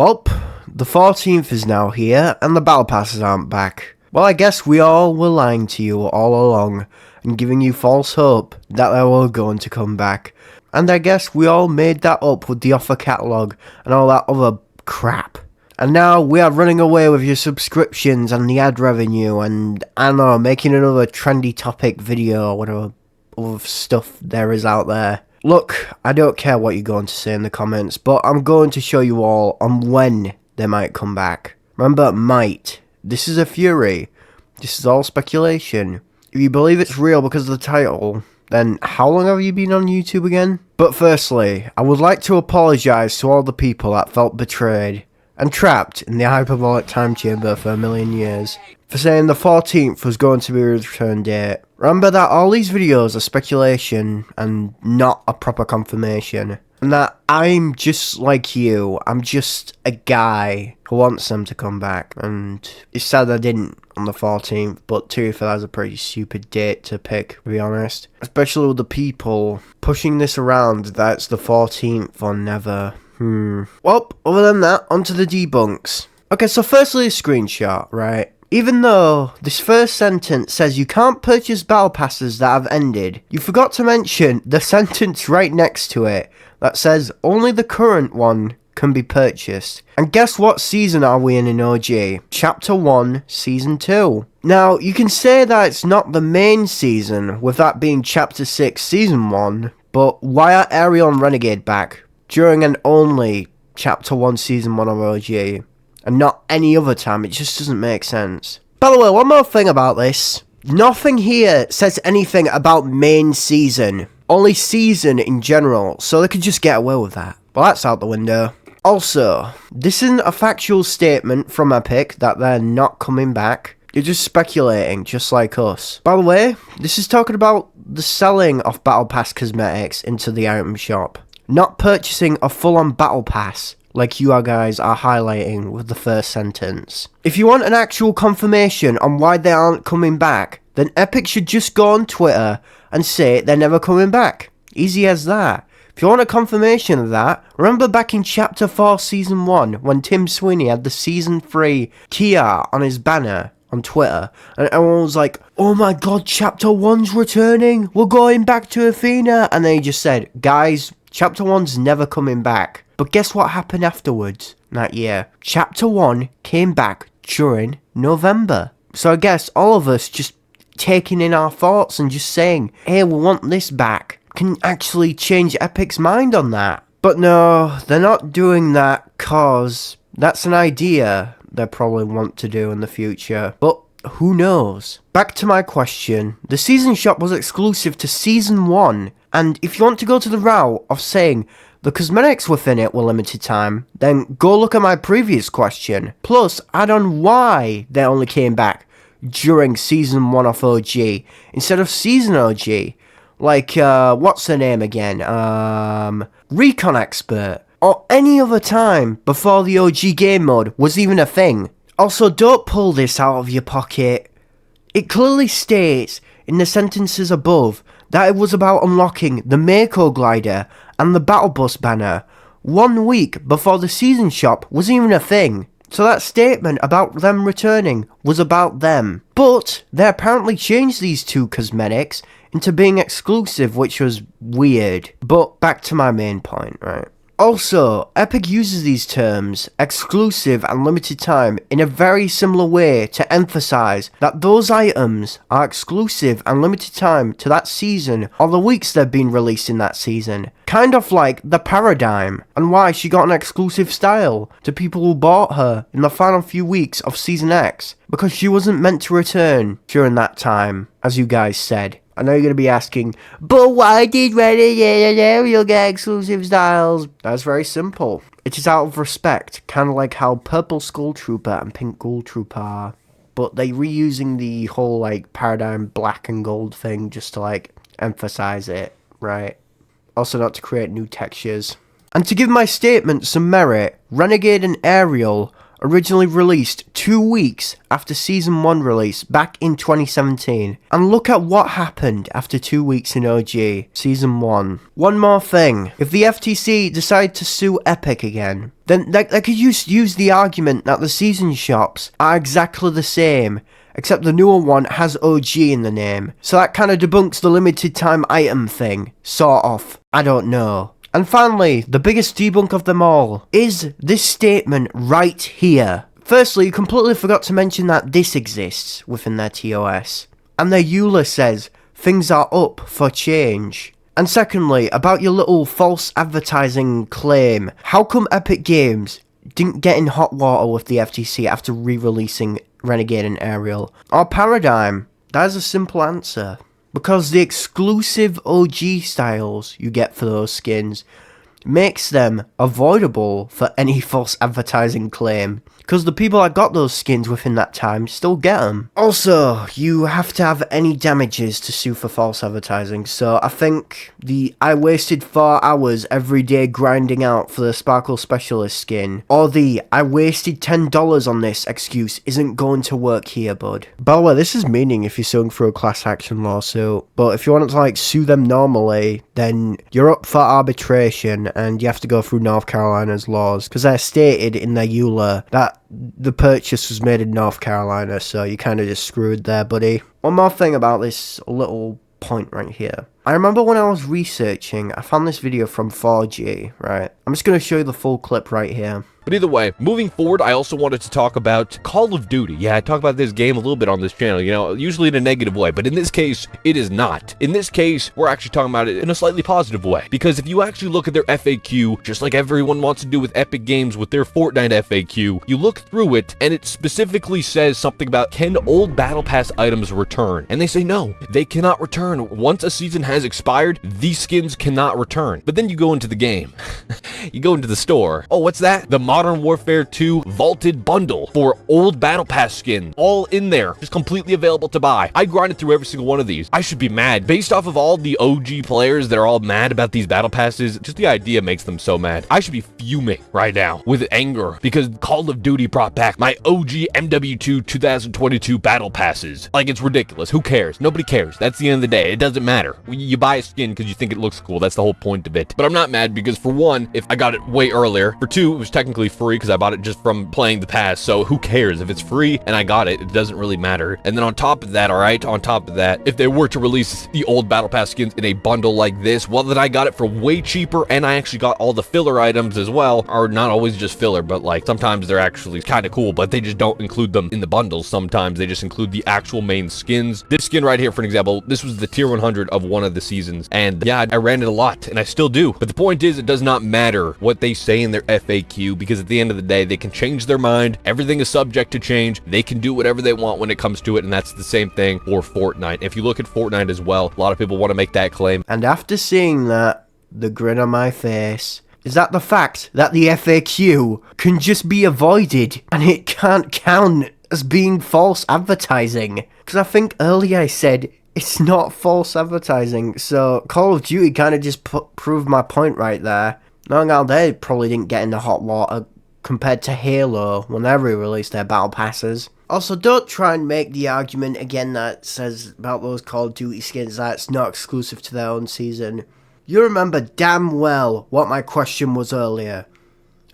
Welp, the 14th is now here, and the battle passes aren't back. Well, I guess we all were lying to you all along, and giving you false hope that they were going to come back. And I guess we all made that up with the offer catalogue and all that other crap. And now we are running away with your subscriptions and the ad revenue and, I don't know, making another trendy topic video or whatever other stuff there is out there. Look, I don't care what you're going to say in the comments, but I'm going to show you all on when they might come back. Remember, might. This is a fury. This is all speculation. If you believe it's real because of the title, then how long have you been on YouTube again? But firstly, I would like to apologise to all the people that felt betrayed and trapped in the hyperbolic time chamber for a million years, for saying the 14th was going to be a return date. Remember that all these videos are speculation and not a proper confirmation. And that I'm just like you, I'm just a guy who wants them to come back. And it's sad I didn't on the 14th, but to be fair, that's a pretty stupid date to pick, to be honest. Especially with the people pushing this around that it's the 14th or never. Well, other than that, onto the debunks. Okay, so firstly a screenshot, right? Even though this first sentence says you can't purchase battle passes that have ended, you forgot to mention the sentence right next to it that says only the current one can be purchased. And guess what season are we in OG? Chapter 1, Season 2. Now, you can say that it's not the main season, with that being Chapter 6, Season 1, but why are Ariel and Renegade back during and only Chapter 1, Season 1 of OG? And not any other time, it just doesn't make sense. By the way, one more thing about this. Nothing here says anything about main season. Only season in general, so they could just get away with that. Well, that's out the window. Also, this isn't a factual statement from Epic that they're not coming back. You're just speculating, just like us. By the way, this is talking about the selling of Battle Pass cosmetics into the item shop. Not purchasing a full-on Battle Pass, like you guys are highlighting with the first sentence. If you want an actual confirmation on why they aren't coming back, then Epic should just go on Twitter and say they're never coming back. Easy as that. If you want a confirmation of that, remember back in Chapter 4 Season 1 when Tim Sweeney had the Season 3 Kia on his banner on Twitter, and everyone was like, oh my god, Chapter 1's returning, we're going back to Athena, and then he just said, guys, Chapter 1's never coming back. But guess what happened afterwards that year? Chapter 1 came back during November. So I guess all of us just taking in our thoughts and just saying, hey, we want this back, can actually change Epic's mind on that. But no, they're not doing that cause that's an idea they probably want to do in the future. But who knows? Back to my question. The season shop was exclusive to Season 1. And if you want to go to the route of saying the cosmetics within it were limited time, then go look at my previous question. Plus, add on why they only came back during Season 1 of OG instead of Season OG. Like, what's her name again? Recon Expert. Or any other time before the OG game mode was even a thing. Also, don't pull this out of your pocket. It clearly states in the sentences above that it was about unlocking the Mako glider and the Battle Bus banner 1 week before the season shop was even a thing. So that statement about them returning was about them. But they apparently changed these two cosmetics into being exclusive, which was weird. But back to my main point, right? Also, Epic uses these terms, exclusive and limited time, in a very similar way to emphasize that those items are exclusive and limited time to that season or the weeks they've been released in that season. Kind of like the Paradigm, and why she got an exclusive style to people who bought her in the final few weeks of Season X, because she wasn't meant to return during that time, as you guys said. I know you're going to be asking, but why did Renegade and Ariel get exclusive styles? That's very simple. It is out of respect, kind of like how Purple Skull Trooper and Pink Gold Trooper are. But they're reusing the whole, like, Paradigm black and gold thing just to, like, emphasize it, right? Also not to create new textures. And to give my statement some merit, Renegade and Ariel originally released 2 weeks after Season 1 release back in 2017. And look at what happened after 2 weeks in OG Season 1. One more thing, if the FTC decide to sue Epic again, then they could use the argument that the season shops are exactly the same, except the newer one has OG in the name. So that kind of debunks the limited time item thing. Sort of. I don't know. And finally, the biggest debunk of them all is this statement right here. Firstly, you completely forgot to mention that this exists within their TOS. And their EULA says things are up for change. And secondly, about your little false advertising claim, how come Epic Games didn't get in hot water with the FTC after re-releasing Renegade and Aerial? Or Paradigm? That is a simple answer. Because the exclusive OG styles you get for those skins makes them avoidable for any false advertising claim. Because the people that got those skins within that time still get them. Also, you have to have any damages to sue for false advertising. So I think the I wasted 4 hours every day grinding out for the Sparkle Specialist skin, or the I wasted $10 on this excuse isn't going to work here, bud. By the way, this is meaning if you're suing for a class action lawsuit. But if you want to sue them normally, then you're up for arbitration and you have to go through North Carolina's laws. Because they're stated in their EULA that the purchase was made in North Carolina, so you kind of just screwed there, buddy. One more thing about this little point right here. I remember when I was researching, I found this video from 4G, right? I'm just going to show you the full clip right here. But either way, moving forward, I also wanted to talk about Call of Duty. Yeah, I talk about this game a little bit on this channel, you know, usually in a negative way, but in this case, it is not. In this case, we're actually talking about it in a slightly positive way, because if you actually look at their FAQ, just like everyone wants to do with Epic Games with their Fortnite FAQ, you look through it, and it specifically says something about, can old Battle Pass items return? And they say no, they cannot return. Once a season has expired, these skins cannot return. But then you go into the game. You go into the store. Oh, what's that? The Modern Warfare 2 Vaulted Bundle for old Battle Pass skins. All in there. Just completely available to buy. I grinded through every single one of these. I should be mad. Based off of all the OG players that are all mad about these Battle Passes, just the idea makes them so mad. I should be fuming right now with anger because Call of Duty brought back my OG MW2 2022 Battle Passes. Like, it's ridiculous. Who cares? Nobody cares. That's the end of the day. It doesn't matter. You buy a skin because you think it looks cool. That's the whole point of it. But I'm not mad because, for one, if I got it way earlier. For two, it was technically free because I bought it just from playing the pass. So who cares? If it's free and I got it, it doesn't really matter. And then on top of that, alright, on top of that, if they were to release the old Battle Pass skins in a bundle like this, well, then I got it for way cheaper and I actually got all the filler items as well. Or not always just filler, but like sometimes they're actually kind of cool, but they just don't include them in the bundles. Sometimes they just include the actual main skins. This skin right here, for an example, this was the tier 100 of one of the seasons. And yeah, I ran it a lot and I still do. But the point is, it does not matter what they say in their FAQ because at the end of the day, they can change their mind. Everything is subject to change. They can do whatever they want when it comes to it. And that's the same thing for Fortnite. If you look at Fortnite as well, a lot of people want to make that claim. And after seeing that, the grin on my face is that the fact that the FAQ can just be avoided and it can't count as being false advertising. Because I think earlier I said it's not false advertising. So Call of Duty kind of just proved my point right there. Knowing how they probably didn't get in the hot water compared to Halo when they re-released their battle passes. Also, don't try and make the argument again that says about those Call of Duty skins that it's not exclusive to their own season. You remember damn well what my question was earlier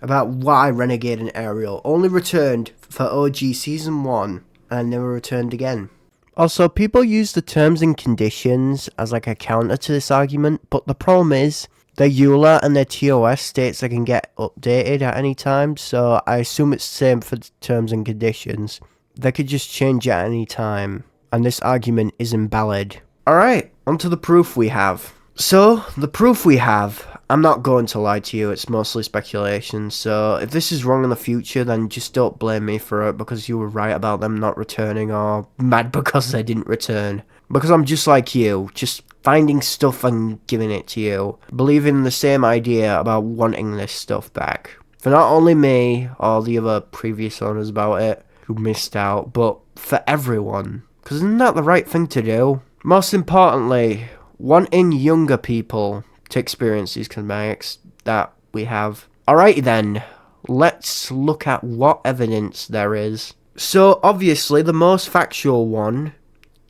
about why Renegade and Aerial only returned for OG Season 1 and never returned again. Also, people use the terms and conditions as like a counter to this argument, but the problem is their EULA and their TOS states they can get updated at any time, so I assume it's the same for the terms and conditions. They could just change at any time, and this argument is invalid. Alright, onto the proof we have. So, the proof we have, I'm not going to lie to you, it's mostly speculation, so if this is wrong in the future, then just don't blame me for it because you were right about them not returning, or mad because they didn't return. Because I'm just like you, just finding stuff and giving it to you, believing the same idea about wanting this stuff back. For not only me, or the other previous owners about it, who missed out, but for everyone. Because isn't that the right thing to do? Most importantly, wanting younger people to experience these cosmetics that we have. Alrighty then, let's look at what evidence there is. So, obviously, the most factual one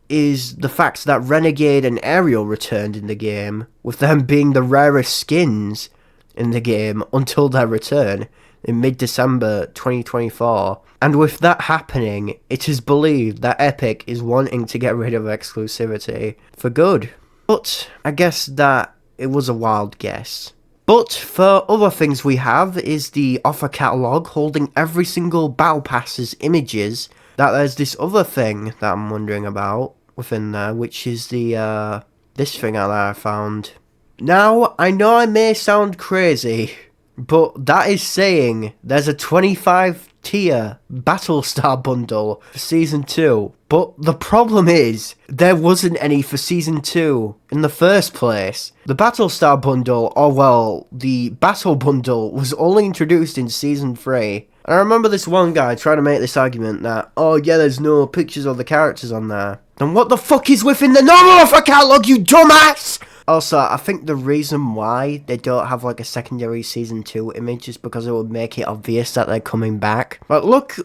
is the fact that Renegade and Ariel returned in the game, with them being the rarest skins in the game until their return in mid-December 2024. And with that happening, it is believed that Epic is wanting to get rid of exclusivity for good. But I guess that it was a wild guess. But for other things we have is the offer catalogue holding every single Battle Pass's images. That there's this other thing that I'm wondering about within there, which is the this thing that I found. Now, I know I may sound crazy, but that is saying there's a 25 tier Battlestar bundle for Season 2. But the problem is, there wasn't any for Season 2 in the first place. The Battlestar bundle, or well, the Battle bundle, was only introduced in Season 3. And I remember this one guy trying to make this argument that, oh yeah, there's no pictures of the characters on there. Then what the fuck is within the normal offer catalogue, you dumbass? Also, I think the reason why they don't have like a secondary Season 2 image is because it would make it obvious that they're coming back. But look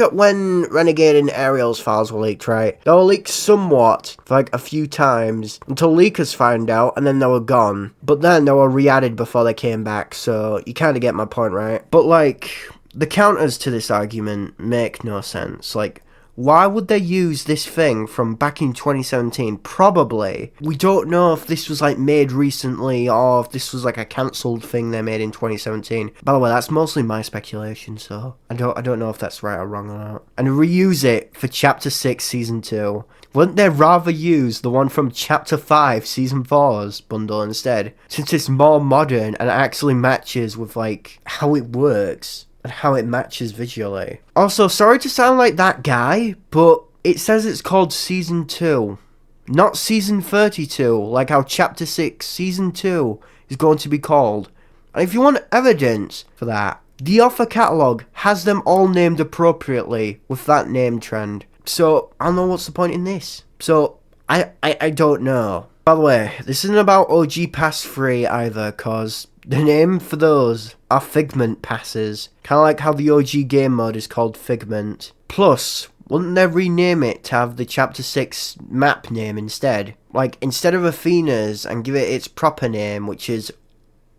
at when Renegade and Ariel's files were leaked, right? They were leaked somewhat, for like a few times, until leakers found out, and then they were gone. But then they were re-added before they came back, so you kind of get my point, right? But like, the counters to this argument make no sense. Like, why would they use this thing from back in 2017? Probably. We don't know if this was like made recently or if this was like a cancelled thing they made in 2017. By the way, that's mostly my speculation, so I don't know if that's right or wrong or not. And reuse it for Chapter 6 Season 2. Wouldn't they rather use the one from Chapter 5 Season 4's bundle instead? Since it's more modern and actually matches with like how it works. And how it matches visually. Also, sorry to sound like that guy, but it says it's called Season 2. Not Season 32, like how Chapter 6 Season 2 is going to be called. And if you want evidence for that, the offer catalogue has them all named appropriately with that name trend. So, I don't know what's the point in this. So, I don't know. By the way, this isn't about OG Pass 3 either, cause the name for those are Figment passes. Kinda like how the OG game mode is called Figment. Plus, wouldn't they rename it to have the Chapter 6 map name instead? Like, instead of Athena's, and give it its proper name, which is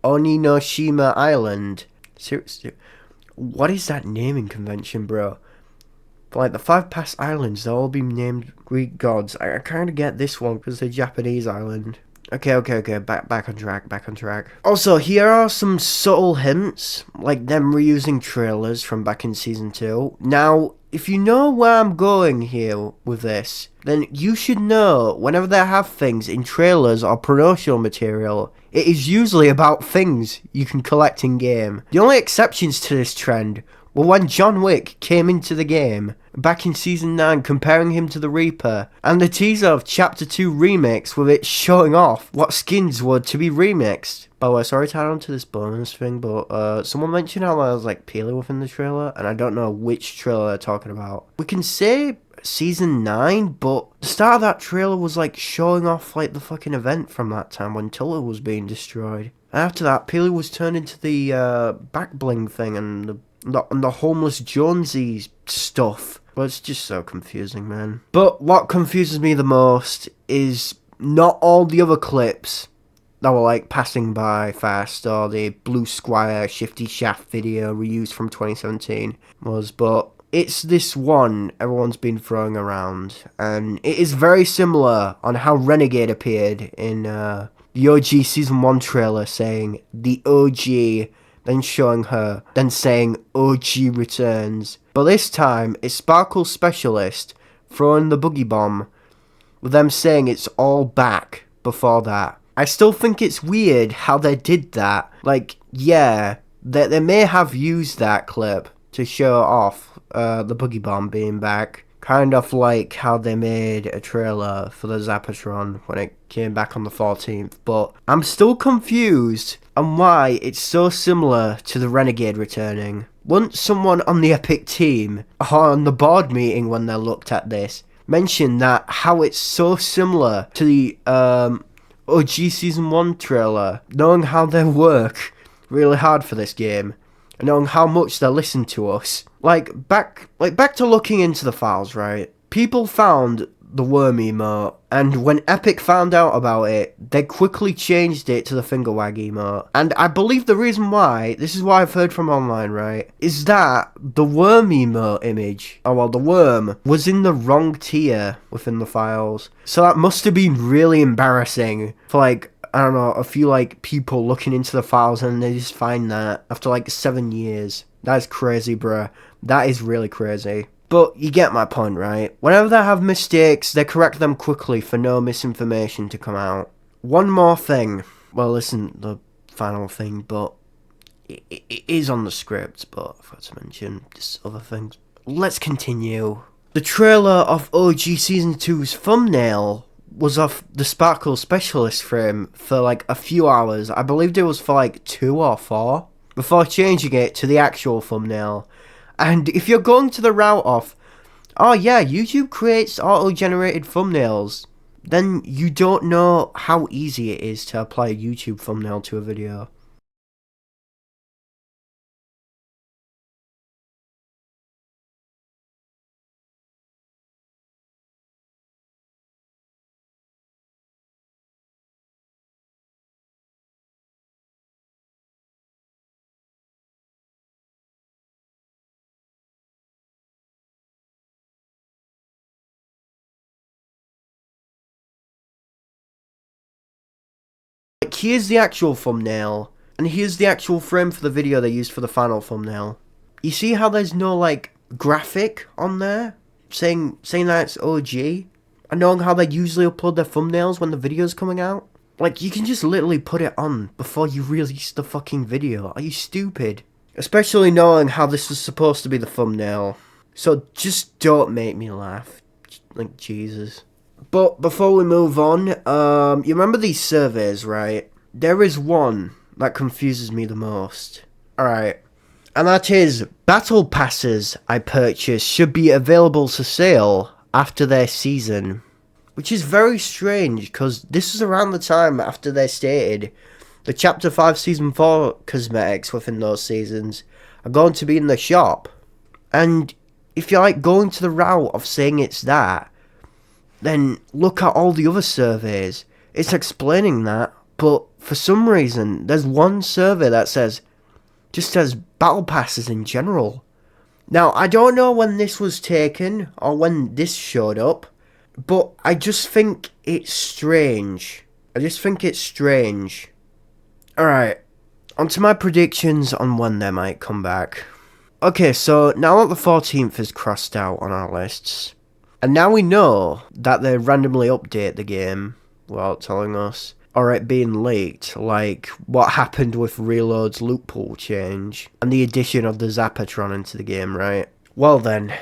Oninoshima Island. Seriously, what is that naming convention, bro? But like, the 5 past islands, they'll all be named Greek gods. I kinda get this one, because they're Japanese island. Okay, back on track. Also, here are some subtle hints, like them reusing trailers from back in Season 2. Now, if you know where I'm going here with this, then you should know whenever they have things in trailers or promotional material, it is usually about things you can collect in-game. The only exceptions to this trend were when John Wick came into the game back in Season 9, comparing him to the Reaper, and the teaser of Chapter 2 Remix with it showing off what skins were to be remixed. By the way, sorry to add on to this bonus thing, but someone mentioned how there was like Peely within the trailer, and I don't know which trailer they're talking about. We can say Season 9, but the start of that trailer was like showing off like the fucking event from that time when Tilda was being destroyed. And after that, Peely was turned into the back bling thing and the homeless Jonesy stuff. But it's just so confusing, man. But what confuses me the most is not all the other clips that were like passing by fast, or the Blue Squire Shifty Shaft video reused from 2017 was, but it's this one everyone's been throwing around, and it is very similar on how Renegade appeared in the OG Season 1 trailer saying the OG, then showing her, then saying OG returns. But this time, it's Sparkle Specialist throwing the boogie bomb, with them saying it's all back before that. I still think it's weird how they did that. Like, yeah, they may have used that clip to show off the boogie bomb being back. Kind of like how they made a trailer for the Zapatron when it came back on the 14th. But I'm still confused on why it's so similar to the Renegade returning. Once someone on the Epic team, or on the board meeting when they looked at this, mentioned that how it's so similar to the OG Season 1 trailer, knowing how they work really hard for this game. and knowing how much they listen to us. Back to looking into the files, right? People found the worm emote, and when Epic found out about it, they quickly changed it to the finger wag emote. And I believe the reason why, this is what I've heard from online, right, is that the worm emote image, the worm, was in the wrong tier within the files. So that must have been really embarrassing for I don't know, a few people looking into the files and they just find that after 7 years. That's crazy, bruh. That is really crazy. But you get my point, right? Whenever they have mistakes, they correct them quickly for no misinformation to come out. One more thing. Well, this isn't the final thing, but it is on the script, but I forgot to mention this other thing. Let's continue. The trailer of OG Season 2's thumbnail was off the Sparkle Specialist frame for a few hours. I believed it was for 2 or 4, before changing it to the actual thumbnail. And if you're going to the route of, oh yeah, YouTube creates auto-generated thumbnails, then you don't know how easy it is to apply a YouTube thumbnail to a video. Here's the actual thumbnail, and here's the actual frame for the video they used for the final thumbnail. You see how there's no graphic on there saying that it's OG? And knowing how they usually upload their thumbnails when the video's coming out? You can just literally put it on before you release the fucking video. Are you stupid? Especially knowing how this was supposed to be the thumbnail. So just don't make me laugh. Jesus. But before we move on, you remember these surveys, right? There is one that confuses me the most. Alright. And that is, battle passes I purchased should be available to sale after their season. Which is very strange, because this is around the time after they stated the Chapter 5 Season 4 cosmetics within those seasons are going to be in the shop. And if you're going to the route of saying it's that, then look at all the other surveys. It's explaining that, but for some reason, there's one survey that just says battle passes in general. Now, I don't know when this was taken, or when this showed up, but I just think it's strange. Alright, onto my predictions on when they might come back. Okay, so now that the 14th is crossed out on our lists, and now we know that they randomly update the game without telling us, or it being leaked, like what happened with Reload's loot pool change, and the addition of the Zappatron into the game, right? Well then,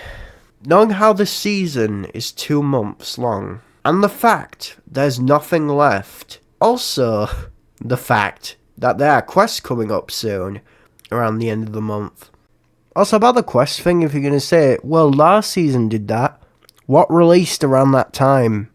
knowing how the season is 2 months long, and the fact there's nothing left, also the fact that there are quests coming up soon, around the end of the month. Also about the quest thing, if you're going to say, well, last season did that, what released around that time?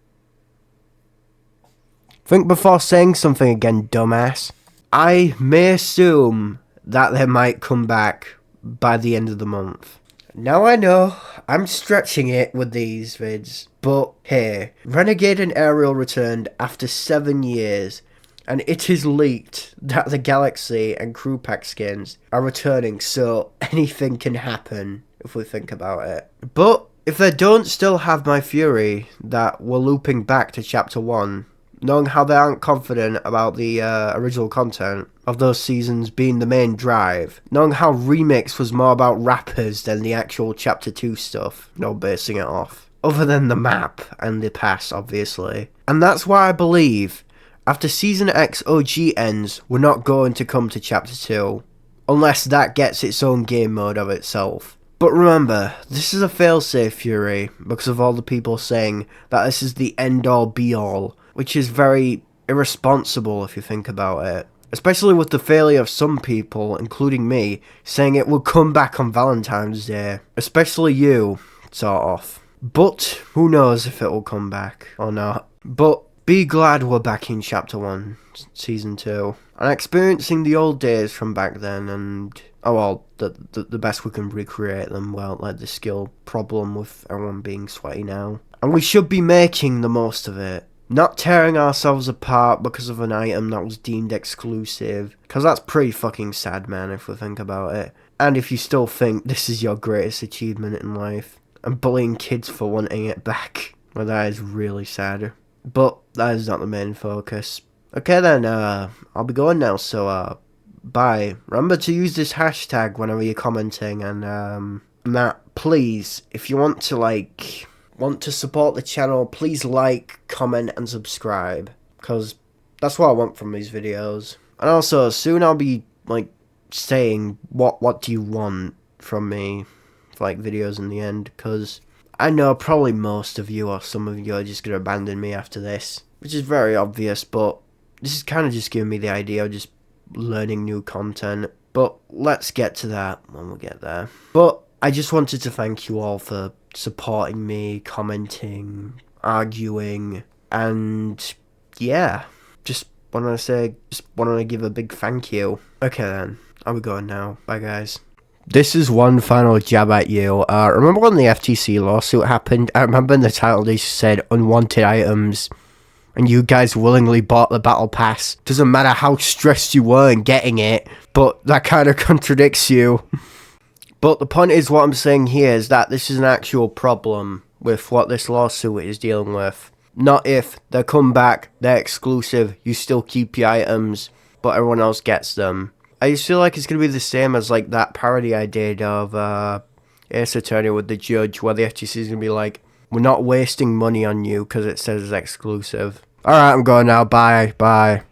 Think before saying something again, dumbass. I may assume that they might come back by the end of the month. Now I know, I'm stretching it with these vids, but hey, Renegade and Ariel returned after 7 years, and it is leaked that the Galaxy and Crew Pack skins are returning, so anything can happen if we think about it. But if they don't still have my theory that we're looping back to Chapter 1, knowing how they aren't confident about the original content of those seasons being the main drive, knowing how Remix was more about rappers than the actual Chapter 2 stuff, basing it off, other than the map and the pass, obviously. And that's why I believe, after Season X OG ends, we're not going to come to Chapter 2, unless that gets its own game mode of itself. But remember, this is a failsafe theory, because of all the people saying that this is the end-all be-all, which is very irresponsible if you think about it. Especially with the failure of some people, including me, saying it will come back on Valentine's Day. Especially you, sort of. But who knows if it will come back or not. But be glad we're back in Chapter 1, Season 2. and experiencing the old days from back then, and oh well, the best we can recreate them. Well, like the skill problem with everyone being sweaty now, and we should be making the most of it. Not tearing ourselves apart because of an item that was deemed exclusive. Because that's pretty fucking sad, man, if we think about it. And if you still think this is your greatest achievement in life. And bullying kids for wanting it back. Well, that is really sad. But that is not the main focus. Okay then, I'll be going now, so, bye. Remember to use this hashtag whenever you're commenting, and, that, please, if you want to support the channel, please like, comment, and subscribe, because that's what I want from these videos. And also, soon I'll be, saying what do you want from me, for, videos in the end, because I know probably most of you or some of you are just going to abandon me after this, which is very obvious, but this is kind of just giving me the idea of just learning new content, but let's get to that when we get there. But I just wanted to thank you all for supporting me, commenting, arguing, and yeah, just wanted to give a big thank you. Okay then, I'll be going now. Bye guys. This is one final jab at you. Remember when the FTC lawsuit happened? I remember in the title they said unwanted items, and you guys willingly bought the battle pass. Doesn't matter how stressed you were in getting it, but that kind of contradicts you. But the point is, what I'm saying here is that this is an actual problem with what this lawsuit is dealing with. Not if they come back, they're exclusive, you still keep your items, but everyone else gets them. I just feel like it's going to be the same as that parody I did of Ace Attorney with the judge, where the FTC is going to be like, we're not wasting money on you because it says it's exclusive. Alright, I'm going now. Bye. Bye.